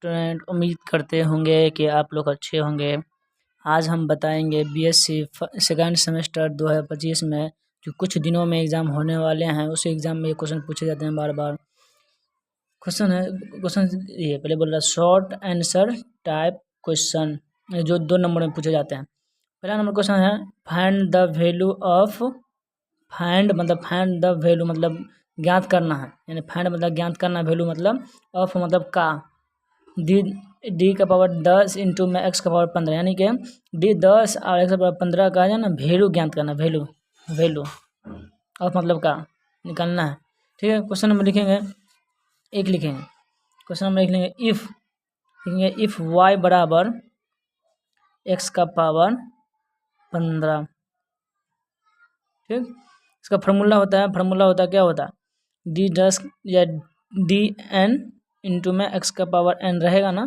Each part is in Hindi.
स्टूडेंट, उम्मीद करते होंगे कि आप लोग अच्छे होंगे। आज हम बताएंगे बीएससी सेकेंड सेमेस्टर 2025 में जो कुछ दिनों में एग्ज़ाम होने वाले हैं, उस एग्ज़ाम में ये क्वेश्चन पूछे जाते हैं बार बार। क्वेश्चन ये पहले बोल रहा है शॉर्ट आंसर टाइप क्वेश्चन, जो 2 नंबर में पूछे जाते हैं। पहला नंबर क्वेश्चन है find the value of, find the value मतलब ज्ञात करना है, यानी फाइंड मतलब ज्ञात करना, वैल्यू मतलब ऑफ मतलब का, डी का पावर 10 इंटू में एक्स का पावर 15, यानी कि डी 10 और एक्स का पावर 15 का है ना वैल्यू ज्ञात करना, वैल्यू ऑफ मतलब का निकालना है। ठीक है, क्वेश्चन नंबर लिखेंगे क्वेश्चन नंबर लिख लेंगे इफ़ वाई बराबर एक्स का पावर 15। ठीक, इसका फार्मूला होता है क्या होता है डी 10 या डी एन इंटू में एक्स का पावर एन रहेगा ना,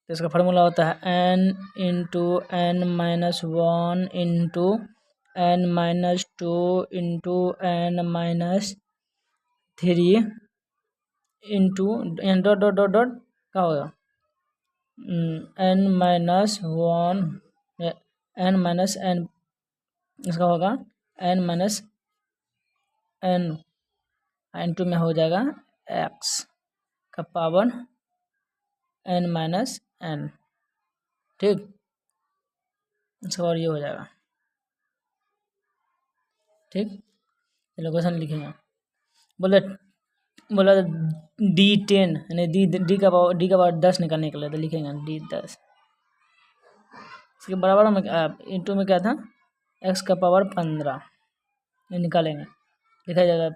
तो इसका फार्मूला होता है n into n minus 1 into n minus 2 into n minus 3 into n dot dot dot dot क्या होगा n minus 1 n minus n, इसका होगा एन माइनस एन इंटू में हो जाएगा एक्स का पावर एन माइनस एन। ठीक, इसका और ये हो जाएगा। ठीक, चलो क्वेश्चन लिखेंगे। बोला डी 10 यानी डी का पावर 10 निकालने के लिए, तो लिखेंगे डी 10 इसके बराबर में इंटू में क्या था एक्स का पावर 15, ये निकालेंगे, लिखा जाएगा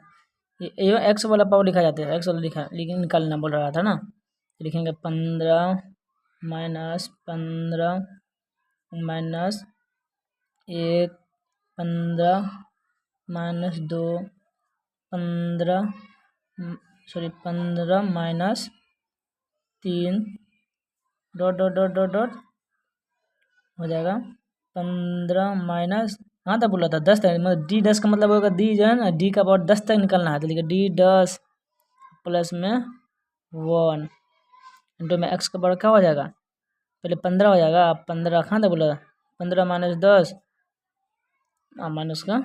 ये एक्स वाला पावर लिखा जाता है, एक्स वाला लेकिन निकालना बोल रहा था ना, लिखेंगे 15 minus 15 minus 1 15 minus 2 15 minus 3 dot dot dot dot dot हो जाएगा 15 माइनस, हाँ तो बोला था 10 तक, मतलब डी 10 का मतलब होगा डी जो है ना डी का पावर 10 तक निकालना है, तो लिखिए डी 10 प्लस में 1 इंटू में एक्स का पावर क्या हो जाएगा, पहले 15 हो जाएगा, 15 कहाँ था बोला 15 माइनस 10 माइनस का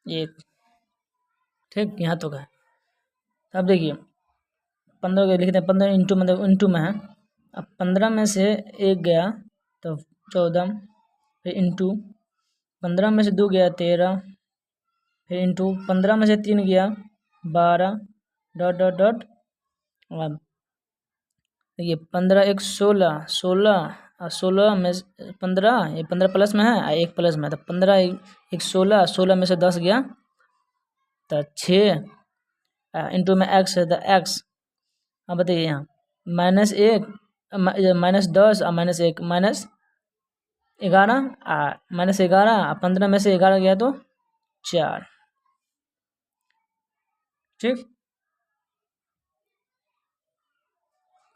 1। ठीक, यहाँ तो है। अब देखिए 15 के लिखते हैं 15 इंटू मतलब इंटू में है, अब 15 में से 1 गया तो 14, फिर इंटू 15 में से 2 गया 13, फिर इंटू 15 में से 3 गया 12 डॉट डॉट डॉट, अब देखिए 15 1 16 और 16 में 15, ये 15 प्लस में है और 1 प्लस में है, तो 15 1 16 में से 10 गया तो 6 इंटू में एक्स है तो एक्स। अब बताइए यहाँ माइनस 1 माइनस 10 और माइनस 1 माइनस 11 माइनस 11, 15 में से 11 गया तो 4। ठीक,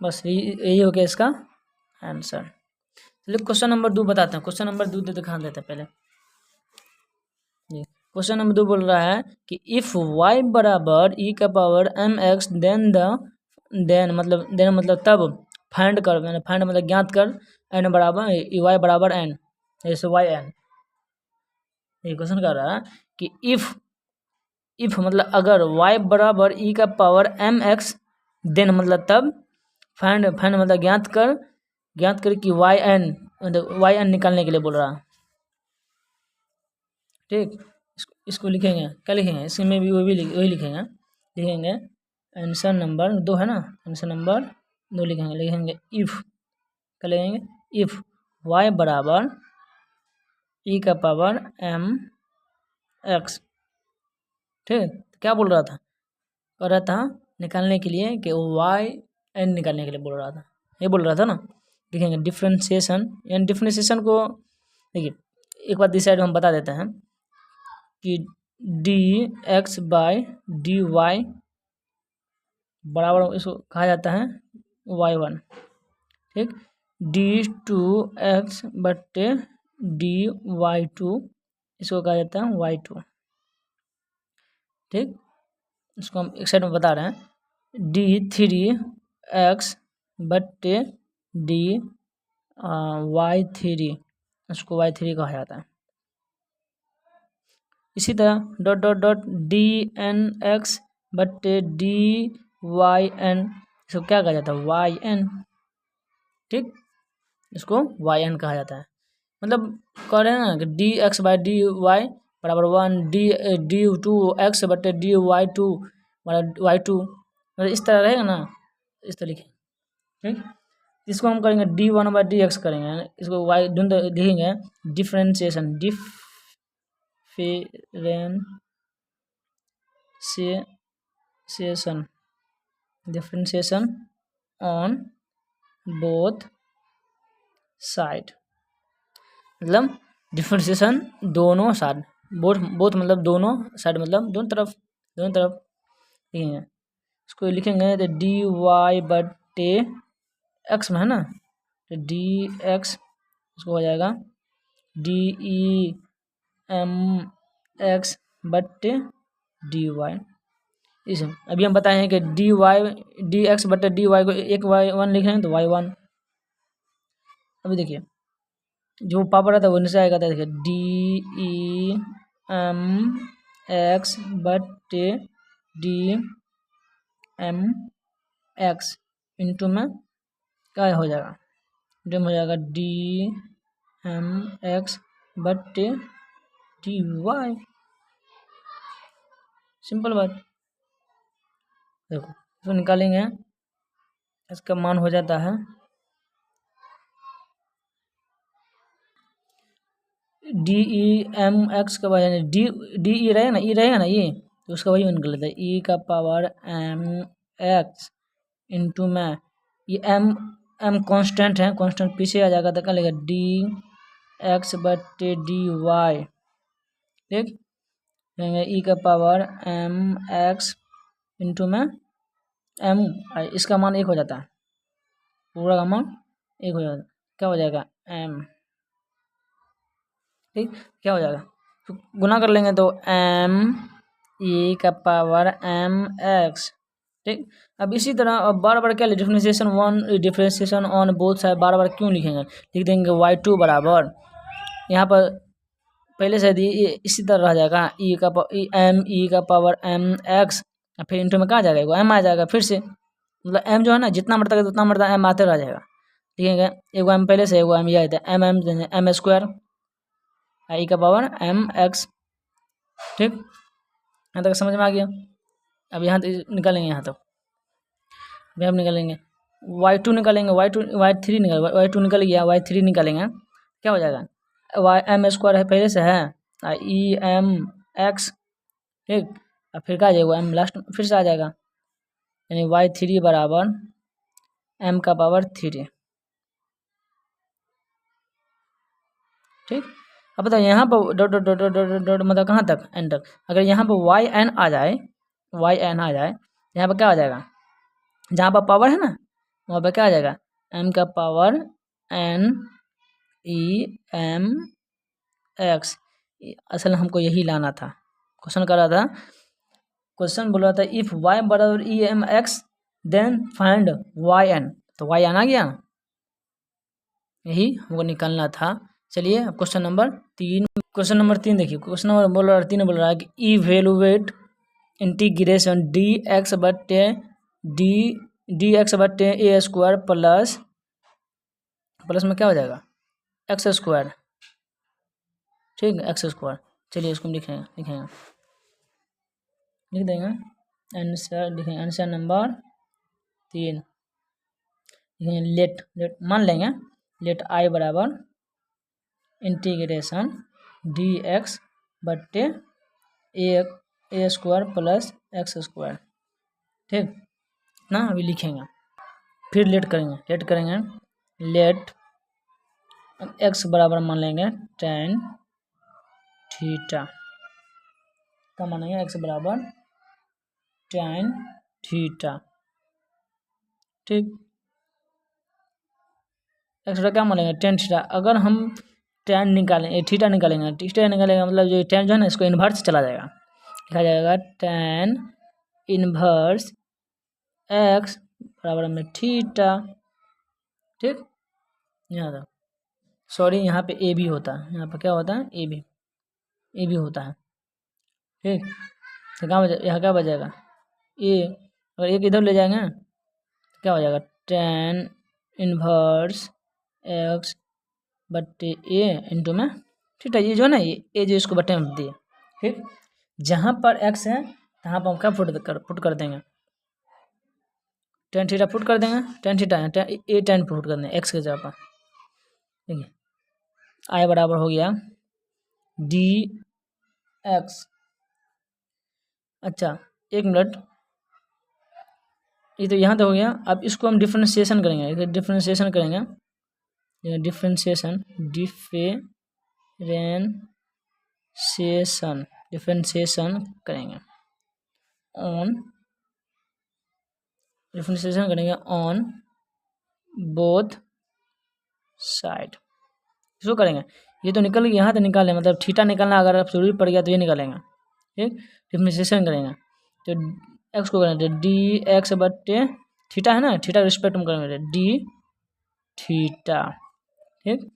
बस यही हो गया इसका आंसर। चलिए क्वेश्चन नंबर 2 बताते हैं। क्वेश्चन नंबर 2 दिखा देते हैं पहले। क्वेश्चन नंबर 2 बोल रहा है कि इफ़ y बराबर e का पावर mx देन मतलब तब फाइंड कर, फाइंड मतलब ज्ञात कर n बराबर y बराबर n, जैसे y n। ये क्वेश्चन कर रहा है कि इफ मतलब अगर y बराबर e का पावर mx देन मतलब तब फाइंड मतलब ज्ञात कर कि yn मतलब yn निकालने के लिए बोल रहा है। ठीक, इसको लिखेंगे, क्या लिखेंगे इसमें भी वही लिखेंगे आंसर नंबर 2 है ना, आंसर नंबर 2 लिखेंगे इफ़, क्या लिखेंगे इफ़ y बराबर e का पावर mx। ठीक, क्या बोल रहा था, कह रहा था निकालने के लिए कि yn निकालने के लिए बोल रहा था, ये बोल रहा था ना। लिखेंगे डिफ्रेंशिएशन, यानी डिफ्रेंशिएशन को देखिए एक बार इस साइड हम बता देते हैं कि d x by d y बराबर इसको कहा जाता है y1। ठीक, डी 2x बट्टे डी y2 इसको कहा जाता है y2। ठीक, इसको हम एक साइड में बता रहे हैं डी 3 एक्स बट्टे डी y3, उसको y3 कहा जाता है। इसी तरह dot dot dot d n x बट्टे डी वाई एन, इसको क्या कहा जाता है, वाई एन। ठीक, इसको वाई एन कहा जाता है। मतलब कह रहे हैं ना कि d x by d y बराबर 1, डी टू एक्स बटे डी वाई टू बराबर y2, मतलब इस तरह रहेगा ना, इस तरीके। ठीक, इसको हम करेंगे d1 बाई डी एक्स करेंगे, इसको y ढूंढ लिखेंगे differentiation, differentiation on both side, मतलब डिफ्रेंशिएशन दोनों साइड, बोथ मतलब दोनों साइड मतलब दोनों तरफ, ठीक है। इसको लिखेंगे तो डी वाई बटे एक्स में है ना, तो डी एक्स उसको हो जाएगा डी ई एम एक्स बटे डी वाई। इस अभी हम बताए हैं कि डी एक्स बटे डी वाई को एक y1 लिख रहे हैं तो y1। अभी देखिए जो पावर रहता है वो नीचे आएगा, तो देखिए डी ई एम एक्स बटे डी एम एक्स इंटू में क्या हो जाएगा, इंटू में हो जाएगा डी एम एक्स बटे डी वाई। सिंपल बात। देखो इसको निकालेंगे, इसका मान हो जाता है डी ई एम एक्स का वजह डी ई रहेगा ना, ई रहेगा ना ये, तो उसका वही निकल जाता है ई का पावर एम एक्स इंटू में ये एम कांस्टेंट है, कांस्टेंट पीछे आ जाएगा तो क्या लगेगा डी एक्स बटे डी वाई। ठीक, ई का पावर एम एक्स इंटू में एम, इसका मान 1 हो जाता है, पूरा का मान 1 हो जाता है, क्या हो जाएगा एम। ठीक, क्या हो जाएगा, तो गुना कर लेंगे तो एम ई का पावर एम एक्स। ठीक, अब इसी तरह अब बार बार क्या डिफ्रेंशिएशन ऑन बोथ साइड बार बार क्यों लिखेंगे, लिख देंगे y2 बराबर, यहाँ पर पहले से इसी तरह रह जाएगा ई का पावर एम एक्स, फिर इंटू में कहाँ जाएगा, एगो एम आ जाएगा फिर से, मतलब एम जो है ना जितना बढ़ता है उतना बढ़ता एम आते रह जाएगा। लिखेंगे एगो एम पहले से, एगो एम ये आया था एम स्क्वायर आई का पावर एम एक्स। ठीक, यहाँ तक समझ में आ गया। अब यहाँ निकालेंगे, यहाँ तक अभी हम निकालेंगे y2 निकालेंगे, y2 निकल गया, y3 निकालेंगे, क्या हो जाएगा वाई एम स्क्वायर है पहले से है ई एम एक्स। ठीक, और फिर क्या आ जाएगा एम लास्ट फिर से आ जाएगा, यानी y3 बराबर एम का पावर 3। ठीक, अब बताओ यहाँ पर dot dot dot dot dot dot मतलब कहाँ तक एन तक, अगर यहाँ पर वाई एन आ जाए यहाँ पर क्या आ जाएगा, जहाँ पर पावर है ना वहाँ पर क्या आ जाएगा एम का power n e m x. असल हमको यही लाना था, क्वेश्चन कर रहा था, क्वेश्चन बोल रहा था इफ वाई बराबर e m x then find y n, तो वाई एन आ गया, यही हमको निकालना था। चलिए अब क्वेश्चन नंबर 3 देखिए, क्वेश्चन नंबर बोल रहा 3 बोल रहा है कि इवेलुएट इंटीग्रेशन डी एक्स बट्टे ए स्क्वायर प्लस में क्या हो जाएगा एक्स स्क्वायर। ठीक, एक्स स्क्वायर। चलिए इसको लिख देंगे आंसर, लिखेंगे आंसर नंबर 3, लेट मान लेंगे लेट आई बराबर इंटीग्रेशन डी एक्स बट्टे ए स्क्वायर प्लस एक्स स्क्वायर। ठीक ना, अभी लिखेंगे फिर लेट करेंगे लेट एक्स बराबर मान लेंगे tan थीटा, क्या मानेंगे एक्स बराबर tan थीटा। ठीक, एक्स क्या मानेंगे tan थीटा, अगर हम tan निकालेंगे थीटा निकालेंगे मतलब जो tan जो है ना इसको इन्वर्स चला जाएगा, लिखा जाएगा tan इन्वर्स एक्स बराबर में थीटा। ठीक, यहाँ था, सॉरी यहाँ पे ए भी होता है, यहाँ पे क्या होता है ए भी होता है। ठीक, तो कहाँ बचा, यहाँ क्या बचेगा ए, अगर एक इधर ले जाएंगे तो क्या हो जाएगा tan इनवर्स एक्स बट्टे ए इंटू में थीटा। ये जो है ना ये जो इसको बट्टे में दिए। ठीक, जहाँ पर एक्स है तहाँ पर हम क्या पुट कर देंगे tan थीटा पुट कर देंगे, tan थीटा ए tan पुट कर देंगे एक्स के जगह पर। ठीक है, आई बराबर हो गया डी एक्स। अच्छा एक मिनट, ये तो यहाँ तो हो गया। अब इसको हम डिफ्रेंशिएशन करेंगे, डिफ्रेंशिएशन करेंगे, डिफ्रेंशिएशन करेंगे ऑन बोथ साइड। इसको करेंगे, ये तो निकल गया, यहाँ तो निकालें, मतलब थीटा निकालना अगर अब जरूरी पड़ गया तो ये निकालेंगे। ठीक, डिफ्रेंशिएशन करेंगे तो एक्स को करेंगे डी एक्स बट्टे थीटा है ना, थीटा रिस्पेक्ट में करेंगे डी थीटा। ठीक,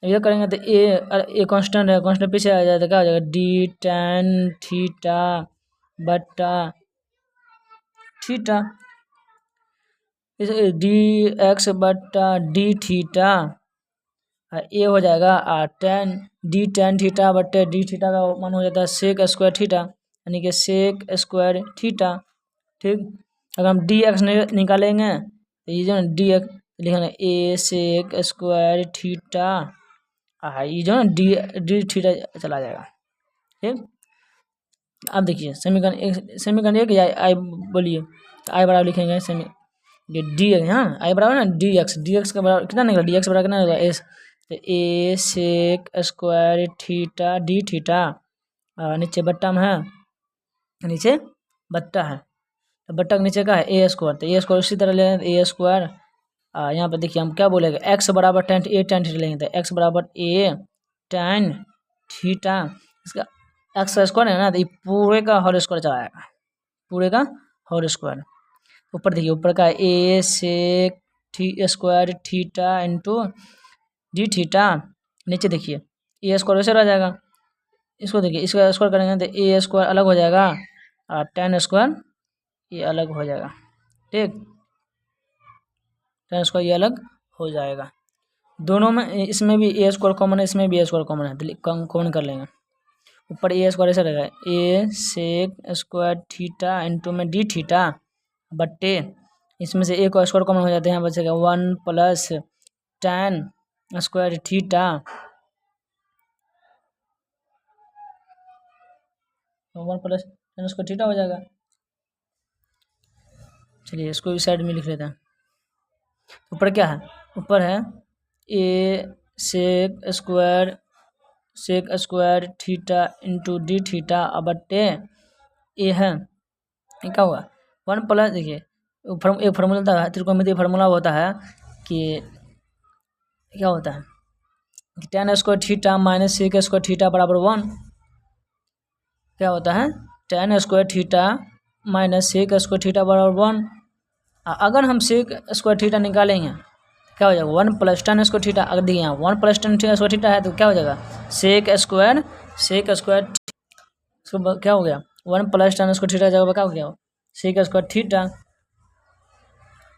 ये करेंगे तो ए कांस्टेंट है, कांस्टेंट पीछे आ जाए तो क्या हो जाएगा डी tan थीटा बट्टा थीटा, डी एक्स बट्टा डी थीटा ए हो जाएगा tan थीटा बट्टे डी थीटा का मान हो जाता है सेक स्क्वायर थीटा, यानी कि सेक स्क्वायर थीटा। ठीक, अगर हम डी एक्स निकालेंगे तो ये जो है डी एक्स लिखेंगे ए सेक स्क्वायर थीटा, ये जो है डी थीटा चला जाएगा। ठीक, अब देखिए समीकरण एक या आई बोलिए, आई बराबर लिखेंगे ये डी यहाँ आई बराबर ना डी एक्स का बराबर कितना निकला, डी एक्स बराबर कितना निकला एस, तो A sec square theta D theta, नीचे बट्टा में है, नीचे बट्टा है, तो बट्टा के नीचे का है ए स्क्वायर, तो ए स्क्वायर उसी तरह ले ए स्क्वायर। यहाँ पर देखिए हम क्या बोलेंगे एक्स बराबर tan थीटा लेंगे, तो एक्स बराबर ए tan थीटा, इसका एक्स स्क्वायर है ना, तो ये पूरे का होल स्क्वायर चला जाएगा, पूरे का होल स्क्वायर। ऊपर देखिए ऊपर का A sec square theta into D theta, नीचे देखिए ए स्क्वायर वैसे रह जाएगा, इसको देखिए इसका स्क्वायर करेंगे तो ए स्क्वायर अलग हो जाएगा और tan स्क्वायर ये अलग हो जाएगा। ठीक, tan स्क्वायर ये अलग हो जाएगा, दोनों में, इसमें भी ए स्क्वायर कॉमन है, इसमें भी ए स्क्वायर कॉमन है, तो कॉमन कर लेंगे। ऊपर ए स्क्वायर ऐसा रहेगा ए सेक स्क्वायर थीटा इंटू में डी थीटा बट्टे, इसमें से ए को स्क्वायर कॉमन हो जाते हैं, बचेगा 1 plus tan square theta, 1 plus tan square theta हो जाएगा। चलिए इसको भी साइड में लिख लेते हैं। ऊपर क्या है, ऊपर है A sec square theta into D theta बट्टे ए है, ये क्या हुआ 1 प्लस, देखिए एक फार्मूला होता है, त्रिकोणमितीय फार्मूला होता है कि क्या होता है कि tan square theta minus sec square theta बराबर 1, क्या होता है tan square theta minus sec square theta बराबर 1। अगर हम सेक स्क्वायर थीटा निकालेंगे क्या हो जाएगा 1 प्लस tan स्क्वायर थीटा, अगर देखिए यहाँ 1 प्लस tan स्क्वायर थीटा है तो क्या हो जाएगा सेक स्क्वायर क्या हो गया 1 प्लस tan स्क्वायर थीटा जगह क्या हो गया सेक स्क्वायर थीटा।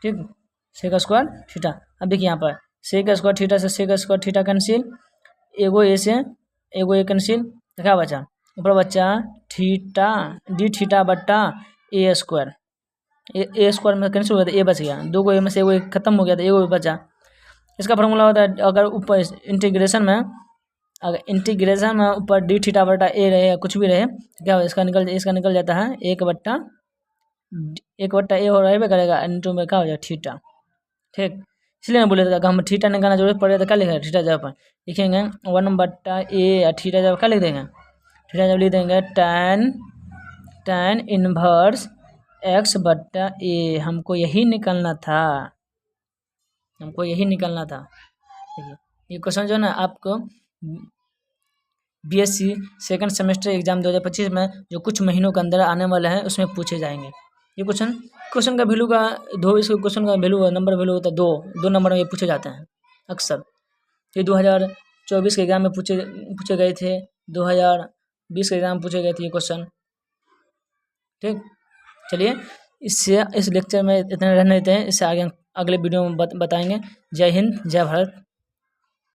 ठीक, सेक स्क्वायर थीटा, अब देखिए यहाँ पर सेक स्क्वायर थीटा से सेक स्क्वायर थीटा कैंसिल, एगो ए से एगो ए कैंसिल, तो क्या बचा ऊपर बच्चा थीटा डी थीटा बट्टा ए स्क्वायर, ए स्क्वायर में कैंसिल हो गया तो ए बच गया, दो को ए में से एगो खत्म हो गया तो एगो बचा। इसका फार्मूला होता है अगर ऊपर इंटीग्रेशन में ऊपर डी थीटा बट्टा ए रहे या कुछ भी रहे तो क्या इसका निकल जाता है एक बट्टा ए हो रहा करेगा इंटू में क्या हो जाएगा थीटा। ठीक, इसलिए मैं बोले था अगर हम थीटा निकालना जरूरत पड़ेगा तो क्या लिखेंगे थीटा जगह पर लिखेंगे 1 बट्टा ए या थीटा जगह क्या लिख देंगे, थीटा जब लिख देंगे tan इनवर्स एक्स बट्टा ए, हमको यही निकालना था, देखिए ये क्वेश्चन जो है ना आपको बीएससी सेकंड सेमेस्टर एग्जाम 2025 में जो कुछ महीनों के अंदर आने वाले हैं उसमें पूछे जाएंगे। ये क्वेश्चन का वैल्यू का दो, इसके क्वेश्चन का वैल्यू नंबर वैल्यू होता है 2 नंबर में ये पूछे जाते हैं अक्सर। ये 2024 के एग्जाम में पूछे गए थे, 2020 के एग्जाम में पूछे गए थे ये क्वेश्चन। ठीक, चलिए इससे इस लेक्चर में इतना रहने देते हैं, इससे आगे अगले वीडियो में बताएंगे। जय हिंद, जय भारत।